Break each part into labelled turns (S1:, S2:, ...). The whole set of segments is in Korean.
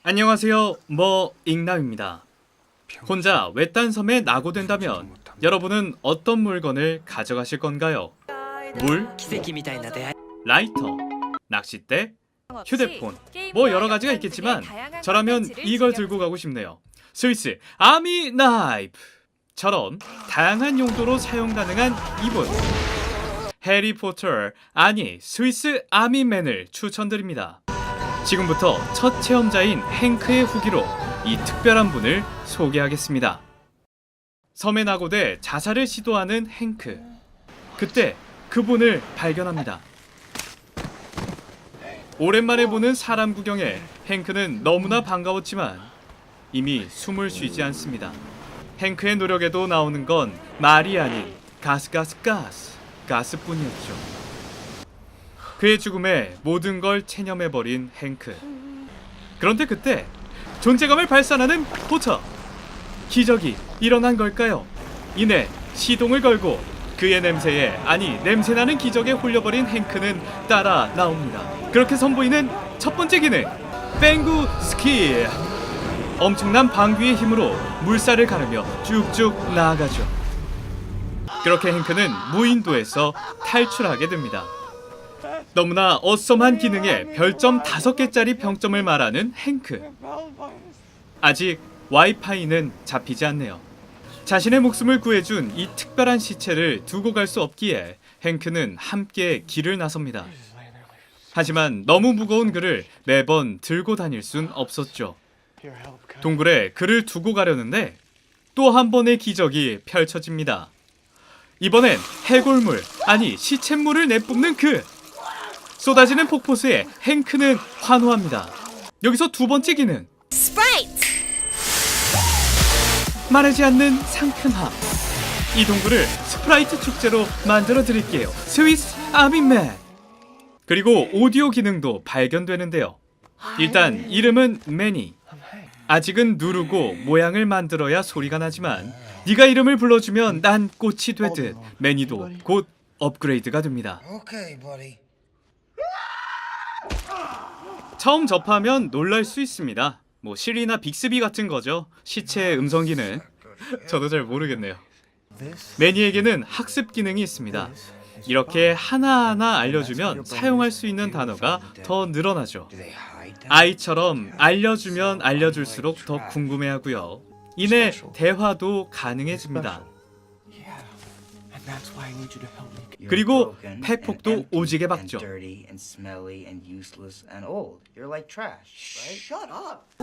S1: 안녕하세요. 잉남입니다. 혼자 외딴 섬에 낙오된다면 여러분은 어떤 물건을 가져가실 건가요? 물, 라이터, 낚싯대, 휴대폰, 뭐 여러 가지가 있겠지만 저라면 이걸 들고 가고 싶네요. 스위스 아미 나이프처럼 다양한 용도로 사용 가능한 이분, 해리포터 아니 스위스 아미맨을 추천드립니다. 지금부터 첫 체험자인 행크의 후기로 이 특별한 분을 소개하겠습니다. 섬에 낙오돼 자살을 시도하는 행크. 그때 그분을 발견합니다. 오랜만에 보는 사람 구경에 행크는 너무나 반가웠지만 이미 숨을 쉬지 않습니다. 행크의 노력에도 나오는 건 말이 아닌 가스뿐이었죠. 그의 죽음에 모든 걸 체념해버린 행크. 그런데 그때 존재감을 발산하는 포터. 기적이 일어난 걸까요? 이내 시동을 걸고 그의 냄새에 냄새나는 기적에 홀려버린 행크는 따라 나옵니다. 그렇게 선보이는 첫 번째 기능, 뱅구 스키. 엄청난 방귀의 힘으로 물살을 가르며 쭉쭉 나아가죠. 그렇게 행크는 무인도에서 탈출하게 됩니다. 너무나 어썸한 기능에 별점 5개짜리 평점을 말하는 행크. 아직 와이파이는 잡히지 않네요. 자신의 목숨을 구해준 이 특별한 시체를 두고 갈 수 없기에 행크는 함께 길을 나섭니다. 하지만 너무 무거운 그를 매번 들고 다닐 순 없었죠. 동굴에 그를 두고 가려는데 또 한 번의 기적이 펼쳐집니다. 이번엔 해골물, 시쳇물을 내뿜는 그! 쏟아지는 폭포수에 행크는 환호합니다. 여기서 두 번째 기능, 스프라이트! 마르지 않는 상큼함. 이 동굴을 스프라이트 축제로 만들어 드릴게요. 스위스 아미맨. 그리고 오디오 기능도 발견되는데요. 일단 이름은 매니. 아직은 누르고 모양을 만들어야 소리가 나지만 네가 이름을 불러주면 난 꽃이 되듯 매니도 곧 업그레이드가 됩니다. 처음 접하면 놀랄 수 있습니다. 뭐 시리나 빅스비 같은 거죠. 시체의 음성 기능. 저도 잘 모르겠네요. 매니에게는 학습 기능이 있습니다. 이렇게 하나하나 알려주면 사용할 수 있는 단어가 더 늘어나죠. 아이처럼 알려주면 알려줄수록 더 궁금해하고요. 이내 대화도 가능해집니다. 그리고 팩폭도 오지게 박죠.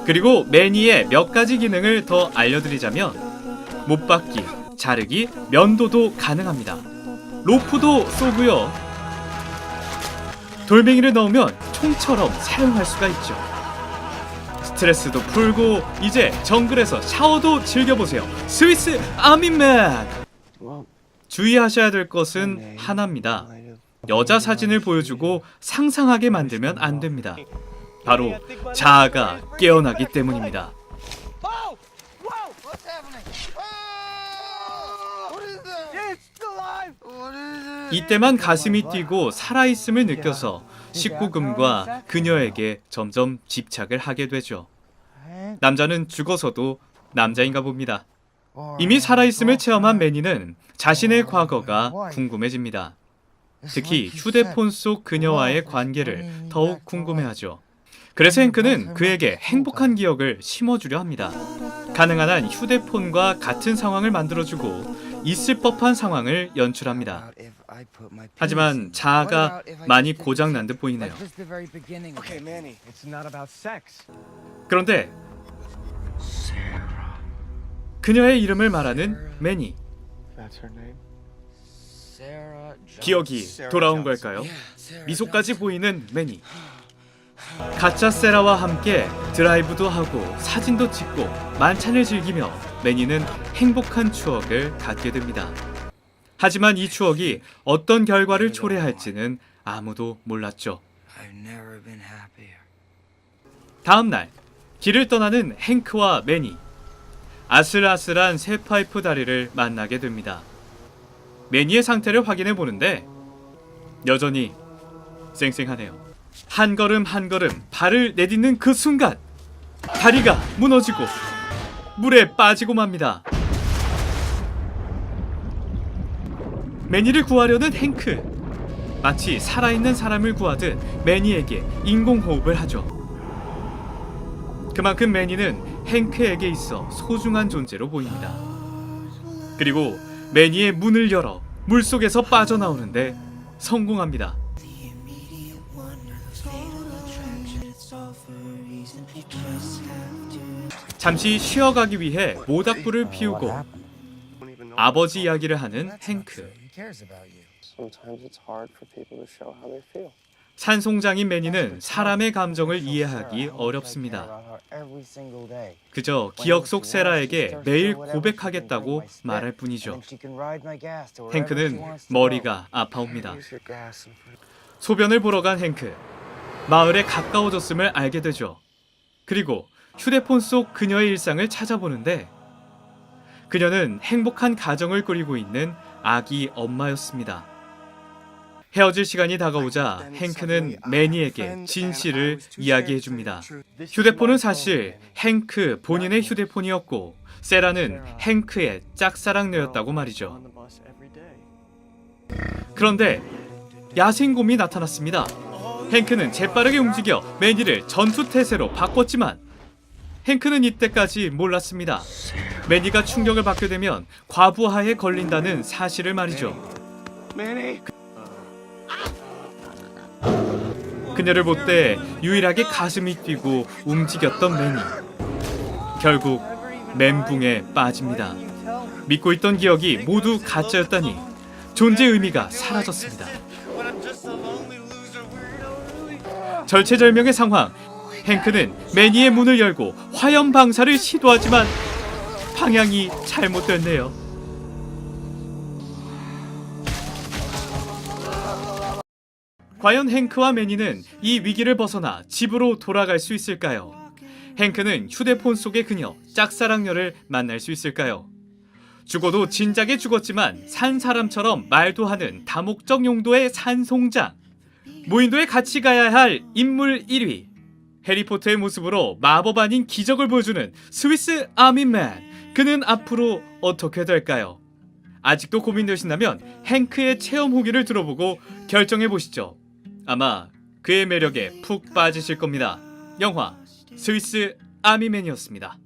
S1: 그리고 매니의 몇 가지 기능을 더 알려드리자면 못박기, 자르기, 면도도 가능합니다. 로프도 쏘고요. 돌멩이를 넣으면 총처럼 사용할 수가 있죠. 스트레스도 풀고 이제 정글에서 샤워도 즐겨보세요. 스위스 아미맨! 주의하셔야 될 것은 하나입니다. 여자 사진을 보여주고 상상하게 만들면 안 됩니다. 바로 자아가 깨어나기 때문입니다. 이때만 가슴이 뛰고 살아있음을 느껴서 19금과 그녀에게 점점 집착을 하게 되죠. 남자는 죽어서도 남자인가 봅니다. 이미 살아있음을 체험한 매니는 자신의 과거가 궁금해집니다. 특히 휴대폰 속 그녀와의 관계를 더욱 궁금해하죠. 그래서 행크는 그에게 행복한 기억을 심어주려 합니다. 가능한 한 휴대폰과 같은 상황을 만들어주고 있을 법한 상황을 연출합니다. 하지만 자아가 많이 고장난 듯 보이네요. 그런데 그녀의 이름을 말하는 매니. 기억이 돌아온 걸까요? 미소까지 보이는 매니. 가짜 세라와 함께 드라이브도 하고 사진도 찍고 만찬을 즐기며 매니는 행복한 추억을 갖게 됩니다. 하지만 이 추억이 어떤 결과를 초래할지는 아무도 몰랐죠. 다음 날 길을 떠나는 행크와 매니. 아슬아슬한 새 파이프 다리를 만나게 됩니다. 매니의 상태를 확인해 보는데 여전히 쌩쌩하네요. 한 걸음 한 걸음 발을 내딛는 그 순간 다리가 무너지고 물에 빠지고 맙니다. 매니를 구하려는 행크. 마치 살아있는 사람을 구하듯 매니에게 인공호흡을 하죠. 그만큼 매니는 행크에게 있어 소중한 존재로 보입니다. 그리고 매니의 문을 열어 물속에서 빠져나오는데 성공합니다. 잠시 쉬어가기 위해 모닥불을 피우고 아버지 이야기를 하는 행크. 산송장인 매니는 사람의 감정을 이해하기 어렵습니다. 그저 기억 속 세라에게 매일 고백하겠다고 말할 뿐이죠. 행크는 머리가 아파옵니다. 소변을 보러 간 행크. 마을에 가까워졌음을 알게 되죠. 그리고 휴대폰 속 그녀의 일상을 찾아보는데 그녀는 행복한 가정을 꾸리고 있는 아기 엄마였습니다. 헤어질 시간이 다가오자 행크는 매니에게 진실을 이야기해줍니다. 휴대폰은 사실 행크 본인의 휴대폰이었고 세라는 행크의 짝사랑녀였다고 말이죠. 그런데 야생곰이 나타났습니다. 행크는 재빠르게 움직여 매니를 전투태세로 바꿨지만 행크는 이때까지 몰랐습니다. 매니가 충격을 받게 되면 과부하에 걸린다는 사실을 말이죠. 그녀를 볼 때 유일하게 가슴이 뛰고 움직였던 매니. 결국 멘붕에 빠집니다. 믿고 있던 기억이 모두 가짜였다니 존재의 의미가 사라졌습니다. 절체절명의 상황. 행크는 매니의 문을 열고 화염 방사를 시도하지만 방향이 잘못됐네요. 과연 행크와 매니는 이 위기를 벗어나 집으로 돌아갈 수 있을까요? 행크는 휴대폰 속의 그녀 짝사랑녀를 만날 수 있을까요? 죽어도 진작에 죽었지만 산 사람처럼 말도 하는 다목적 용도의 산송장. 무인도에 같이 가야 할 인물 1위. 해리포터의 모습으로 마법 아닌 기적을 보여주는 스위스 아미맨. 그는 앞으로 어떻게 될까요? 아직도 고민되신다면 행크의 체험 후기를 들어보고 결정해보시죠. 아마 그의 매력에 푹 빠지실 겁니다. 영화 스위스 아미맨이었습니다.